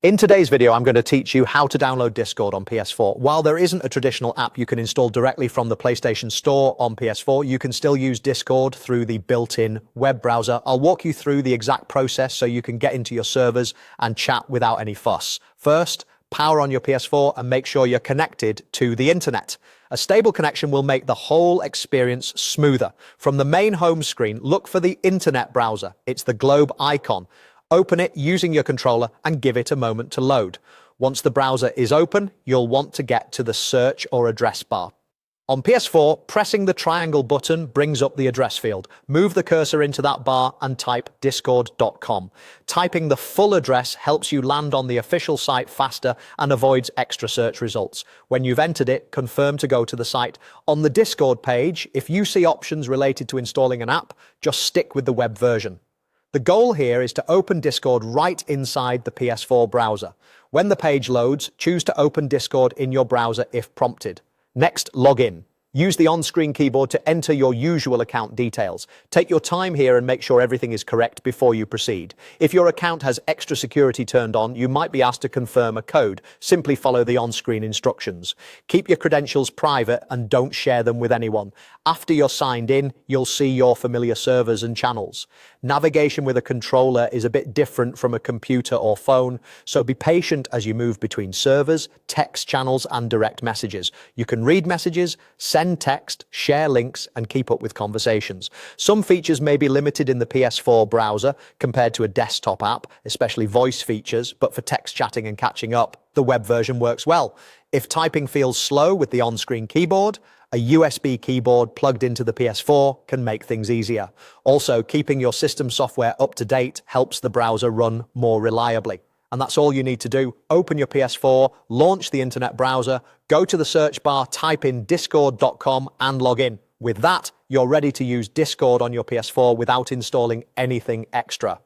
In today's video, I'm going to teach you how to download Discord on PS4. While there isn't a traditional app you can install directly from the PlayStation Store on PS4, you can still use Discord through the built-in web browser. I'll walk you through the exact process so you can get into your servers and chat without any fuss. First, power on your PS4 and make sure you're connected to the internet. A stable connection will make the whole experience smoother. From the main home screen, look for the internet browser. It's the globe icon. Open it using your controller and give it a moment to load. Once the browser is open, you'll want to get to the search or address bar. On PS4, pressing the triangle button brings up the address field. Move the cursor into that bar and type discord.com. Typing the full address helps you land on the official site faster and avoids extra search results. When you've entered it, confirm to go to the site. On the Discord page, if you see options related to installing an app, just stick with the web version. The goal here is to open Discord right inside the PS4 browser. When the page loads, choose to open Discord in your browser if prompted. Next, log in. Use the on-screen keyboard to enter your usual account details. Take your time here and make sure everything is correct before you proceed. If your account has extra security turned on, you might be asked to confirm a code. Simply follow the on-screen instructions. Keep your credentials private and don't share them with anyone. After you're signed in, you'll see your familiar servers and channels. Navigation with a controller is a bit different from a computer or phone, so be patient as you move between servers, text channels, and direct messages. You can read messages, send text, share links, and keep up with conversations. Some features may be limited in the PS4 browser compared to a desktop app, especially voice features, but for text chatting and catching up, the web version works well. If typing feels slow with the on-screen keyboard, a USB keyboard plugged into the PS4 can make things easier. Also, keeping your system software up to date helps the browser run more reliably. And that's all you need to do. Open your PS4, launch the internet browser, go to the search bar, type in discord.com and log in. With that, you're ready to use Discord on your PS4 without installing anything extra.